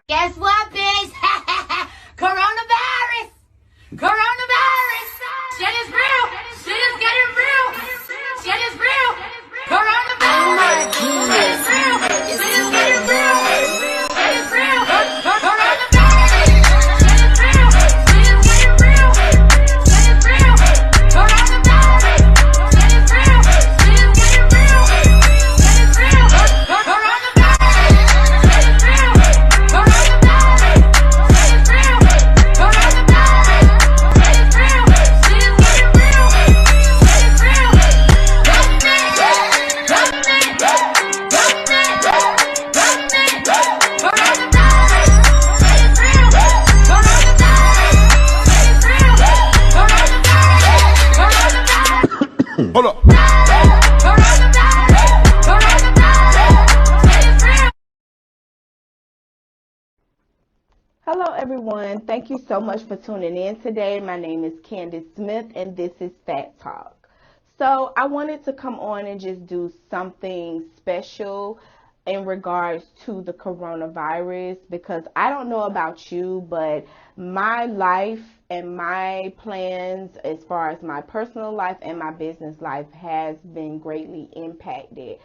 Guess what, bitch? Coronavirus! Coronavirus! Shit is real! Shit is getting real! Shit is real! Coronavirus! Shit is real! Shit is getting real! Shit is real! Coronavirus! Shit is real! Shit is getting real! Shit is real! Coronavirus! Shit is real! Shit is getting real! Shit is real! Coronavirus! Shit is real! Coronavirus! Shit is real! Coronavirus! Shit is real! Shit is getting real! Shit is real! Government! Coronavirus! Shit is real! Coronavirus! Shit is real! Coronavirus! Hold up. Hello everyone, thank you so much for tuning in today. My name is Candace Smith and this is Fat Talk. So I wanted to come on and just do something special in regards to the coronavirus, because I don't know about you, but my life and my plans as far as my personal life and my business life has been greatly impacted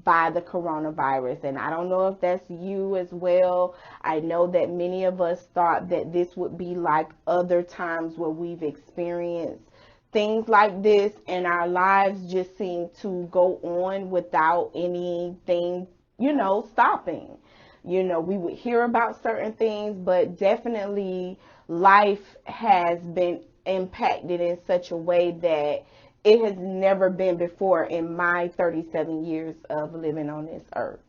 by the coronavirus. And I don't know if that's you as well. I know that many of us thought that this would be like other times where we've experienced things like this and our lives just seem to go on without anything, stopping. We would hear about certain things, but definitely life has been impacted in such a way that it has never been before in my 37 years of living on this earth.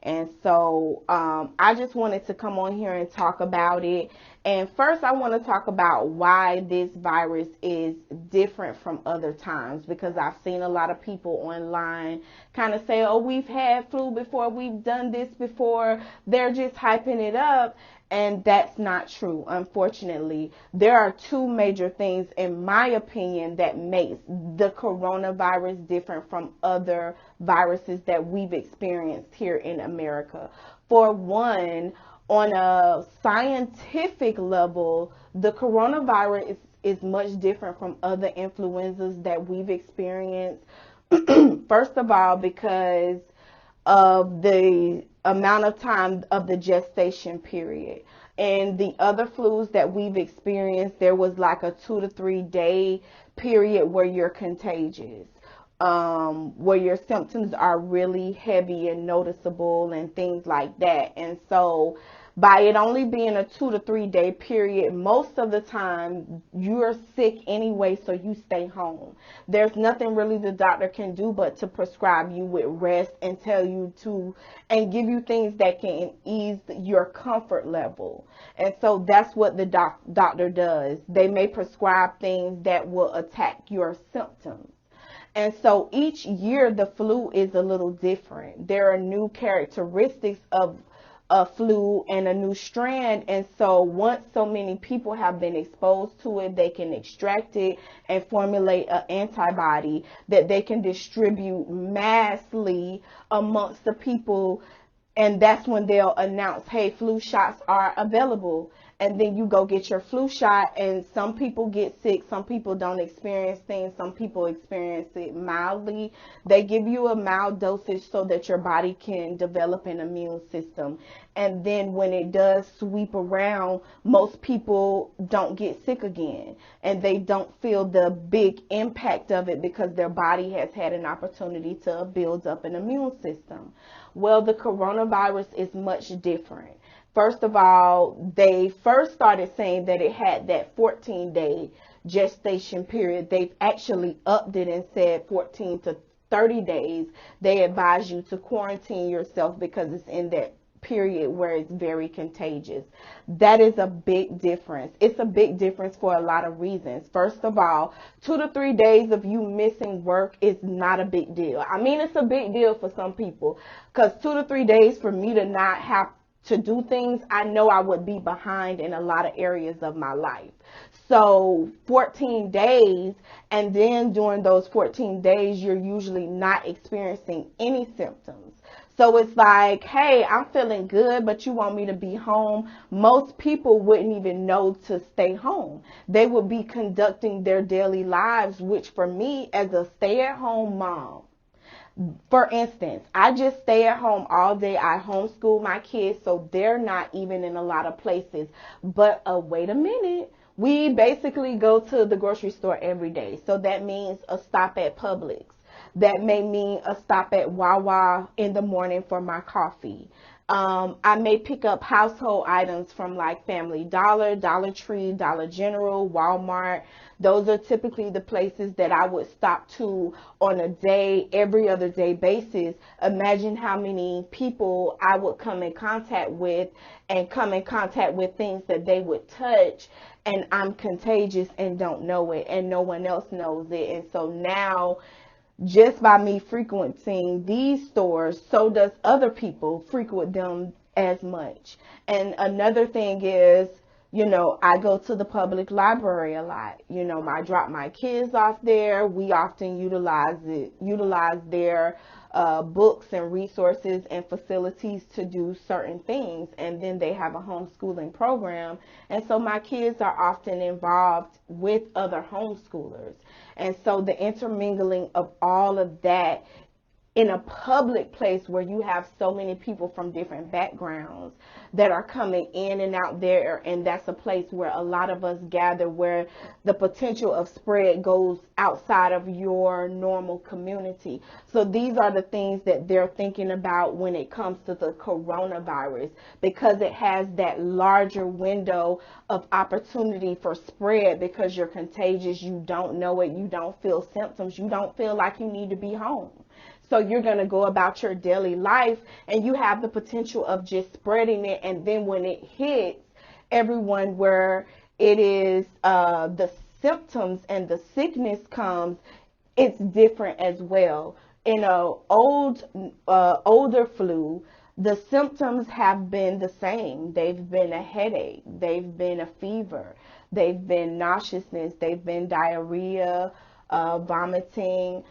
And so I just wanted to come on here and talk about it. And first, I want to talk about why this virus is different from other times, because I've seen a lot of people online kind of say, oh, we've had flu before, we've done this before. They're just hyping it up. And that's not true. Unfortunately, there are two major things, in my opinion, that makes the coronavirus different from other viruses that we've experienced here in America. For one, on a scientific level, the coronavirus is much different from other influenzas that we've experienced. First of all, because of the amount of time of the gestation period. And the other flus that we've experienced, there was like a 2 to 3 day period where you're contagious, where your symptoms are really heavy and noticeable and things like that. And so by it only being a 2 to 3 day period, most of the time you're sick anyway, so you stay home. There's nothing really the doctor can do but to prescribe you with rest and tell you to, and give you things that can ease your comfort level. And so that's what the doctor does. They may prescribe things that will attack your symptoms. And so each year the flu is a little different. There are new characteristics of a flu and a new strand, and so once so many people have been exposed to it, they can extract it and formulate an antibody that they can distribute massively amongst the people, and that's when they'll announce, hey, flu shots are available. And then you go get your flu shot, and some people get sick, some people don't experience things, some people experience it mildly. They give you a mild dosage so that your body can develop an immune system. And then when it does sweep around, most people don't get sick again, and they don't feel the big impact of it because their body has had an opportunity to build up an immune system. Well, the coronavirus is much different. First of all, they first started saying that it had that 14-day gestation period. They've actually upped it and said 14 to 30 days. They advise you to quarantine yourself because it's in that period where it's very contagious. That is a big difference. It's a big difference for a lot of reasons. First of all, 2 to 3 days of you missing work is not a big deal. I mean, it's a big deal for some people, because 2 to 3 days for me to not have to do things, I know I would be behind in a lot of areas of my life. So 14 days, and then during those 14 days, you're usually not experiencing any symptoms. So it's like, hey, I'm feeling good, but you want me to be home. Most people wouldn't even know to stay home. They would be conducting their daily lives, which for me as a stay-at-home mom, for instance, I just stay at home all day. I homeschool my kids, so they're not even in a lot of places. But wait a minute. We basically go to the grocery store every day. So that means a stop at Publix. That may mean a stop at Wawa in the morning for my coffee. I may pick up household items from like Family Dollar, Dollar Tree, Dollar General, Walmart. Those are typically the places that I would stop to on a day, every other day basis. Imagine how many people I would come in contact with and come in contact with things that they would touch, and I'm contagious and don't know it, and no one else knows it. And so now, just by me frequenting these stores, so does other people frequent them as much. And another thing is, I go to the public library a lot. I drop my kids off there. We often utilize their books and resources and facilities to do certain things. And then they have a homeschooling program. And so my kids are often involved with other homeschoolers. And so the intermingling of all of that in a public place where you have so many people from different backgrounds that are coming in and out there, and that's a place where a lot of us gather, where the potential of spread goes outside of your normal community. So these are the things that they're thinking about when it comes to the coronavirus, because it has that larger window of opportunity for spread, because you're contagious, you don't know it, you don't feel symptoms, you don't feel like you need to be home. So you're going to go about your daily life, and you have the potential of just spreading it. And then when it hits everyone where it is the symptoms and the sickness comes, it's different as well. In a older flu, the symptoms have been the same. They've been a headache. They've been a fever. They've been nauseousness. They've been diarrhea, vomiting.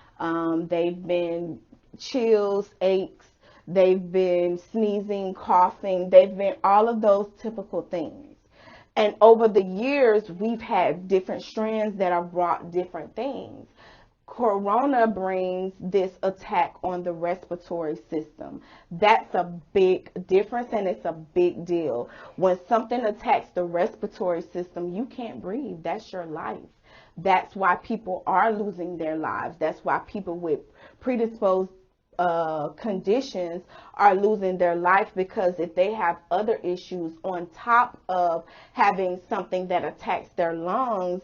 They've been chills, aches. They've been sneezing, coughing. They've been all of those typical things. And over the years, we've had different strands that have brought different things. Corona brings this attack on the respiratory system. That's a big difference, and it's a big deal. When something attacks the respiratory system, you can't breathe. That's your life. That's why people are losing their lives. That's why people with predisposed conditions are losing their life, because if they have other issues on top of having something that attacks their lungs,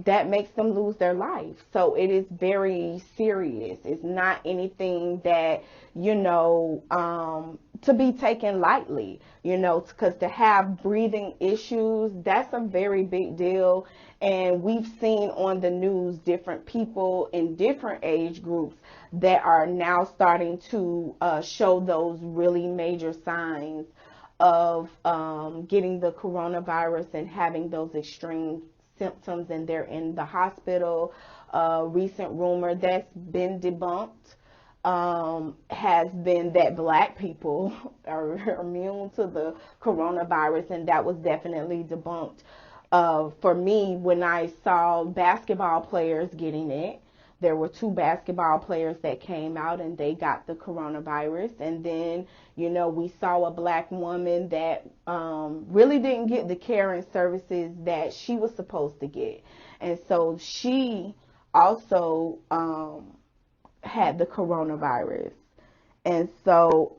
that makes them lose their life. So it is very serious. It's not anything that, to be taken lightly, because to have breathing issues, that's a very big deal. And we've seen on the news different people in different age groups that are now starting to show those really major signs of getting the coronavirus and having those extreme symptoms, and they're in the hospital. Recent rumor that's been debunked has been that Black people are immune to the coronavirus, and that was definitely debunked. For me, when I saw basketball players getting it, there were 2 basketball players that came out and they got the coronavirus. And then, we saw a Black woman that really didn't get the care and services that she was supposed to get. And so she also had the coronavirus. And so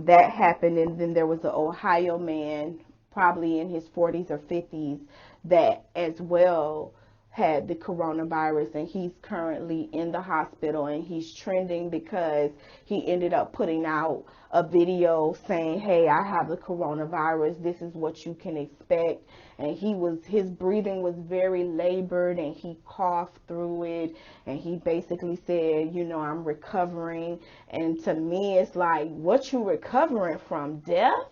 that happened. And then there was an Ohio man, probably in his 40s or 50s, that as well had the coronavirus, and he's currently in the hospital, and he's trending because he ended up putting out a video saying, hey, I have the coronavirus, this is what you can expect. And his breathing was very labored, and he coughed through it, and he basically said, I'm recovering. And to me, it's like, what you recovering from? Death?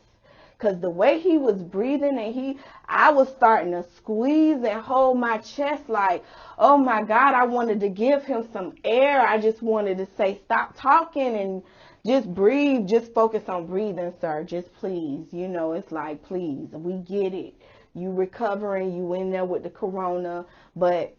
because the way he was breathing, and I was starting to squeeze and hold my chest like, oh my God, I wanted to give him some air. I just wanted to say, stop talking and just breathe. Just focus on breathing, sir. Just please. It's like, please, we get it. You recovering, you in there with the corona, but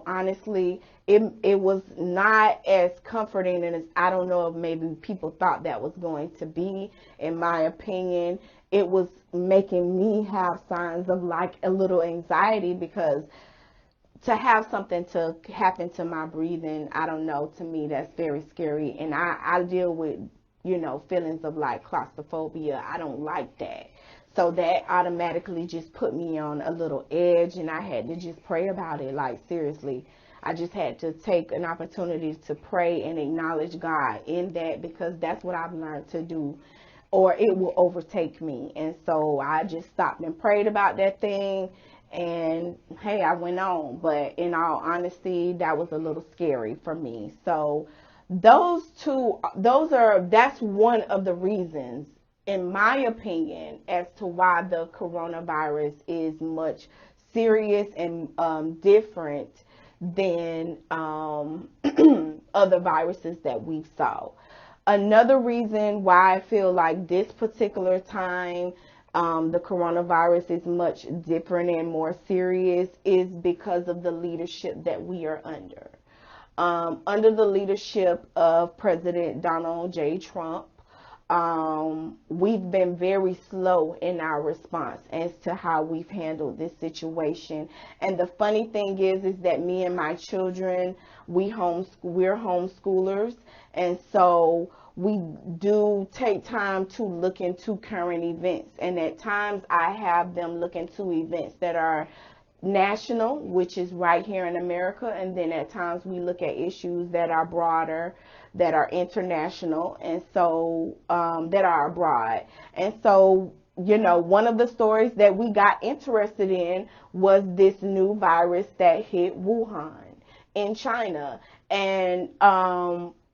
honestly, it was not as comforting as, I don't know if maybe people thought that was going to be. In my opinion, it was making me have signs of like a little anxiety, because to have something to happen to my breathing, I don't know, to me that's very scary. And I deal with feelings of like claustrophobia. I don't like that. So that automatically just put me on a little edge, and I had to just pray about it. Like, seriously, I just had to take an opportunity to pray and acknowledge God in that, because that's what I've learned to do, or it will overtake me. And so I just stopped and prayed about that thing, and hey, I went on. But in all honesty, that was a little scary for me. So that's one of the reasons, in my opinion, as to why the coronavirus is much serious and different than other viruses that we saw. Another reason why I feel like this particular time the coronavirus is much different and more serious is because of the leadership that we are under. Under the leadership of President Donald J. Trump, we've been very slow in our response as to how we've handled this situation. And the funny thing is that me and my children, we're homeschoolers, and so we do take time to look into current events. And at times I have them look into events that are national, which is right here in America, and then at times we look at issues that are broader, that are international, and so that are abroad. And so one of the stories that we got interested in was this new virus that hit Wuhan in China. And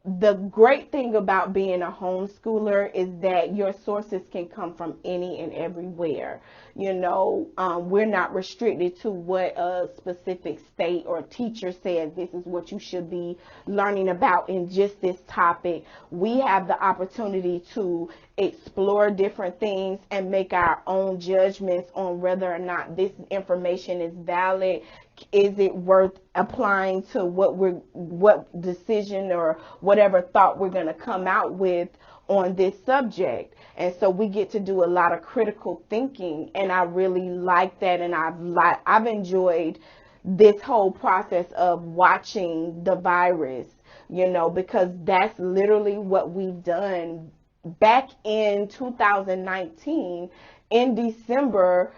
the great thing about being a homeschooler is that your sources can come from any and everywhere. We're not restricted to what a specific state or teacher says this is what you should be learning about in just this topic. We have the opportunity to explore different things and make our own judgments on whether or not this information is valid. Is it worth applying to what decision or whatever thought we're going to come out with on this subject? And so we get to do a lot of critical thinking, and I really like that. And I've enjoyed this whole process of watching the virus, because that's literally what we've done back in 2019 in December.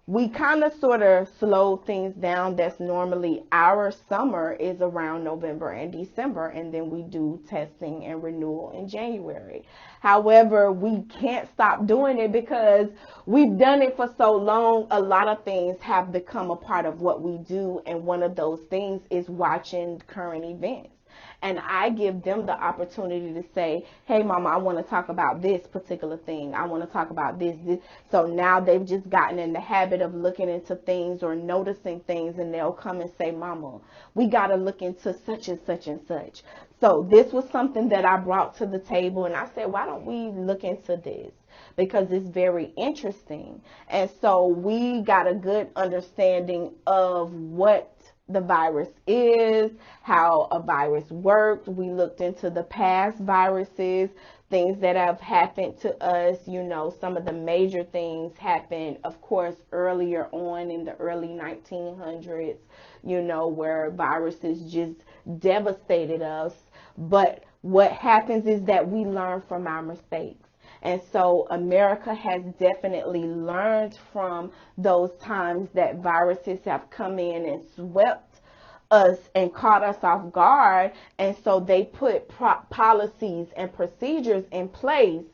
We kind of sort of slowed things down. That's normally our summer is around November and December, and then we do testing and renewal in January. However, we can't stop doing it because we've done it for so long. A lot of things have become a part of what we do, and one of those things is watching current events. And I give them the opportunity to say, hey, Mama, I want to talk about this particular thing. I want to talk about this. So now they've just gotten in the habit of looking into things or noticing things, and they'll come and say, Mama, we got to look into such and such and such. So this was something that I brought to the table, and I said, why don't we look into this? Because it's very interesting. And so we got a good understanding of what the virus is, how a virus worked. We looked into the past viruses, things that have happened to us. Some of the major things happened, of course, earlier on in the early 1900s, where viruses just devastated us. But what happens is that we learn from our mistakes. And so America has definitely learned from those times that viruses have come in and swept us and caught us off guard. And so they put policies and procedures in place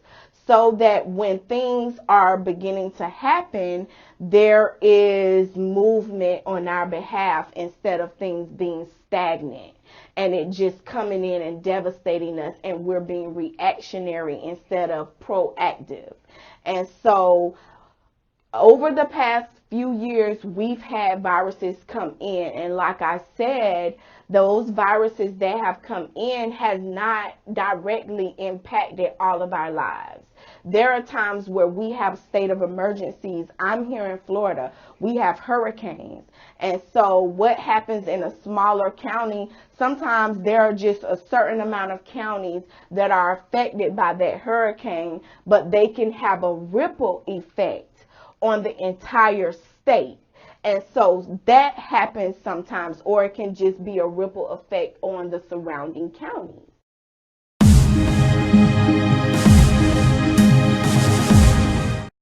so that when things are beginning to happen, there is movement on our behalf instead of things being stagnant. and it just coming in and devastating us, and we're being reactionary instead of proactive. And so over the past few years, we've had viruses come in, and like I said, those viruses that have come in has not directly impacted all of our lives. There are times where we have state of emergencies. I'm here in Florida. We have hurricanes. And so what happens in a smaller county, sometimes there are just a certain amount of counties that are affected by that hurricane, but they can have a ripple effect on the entire state. And so that happens sometimes, or it can just be a ripple effect on the surrounding counties.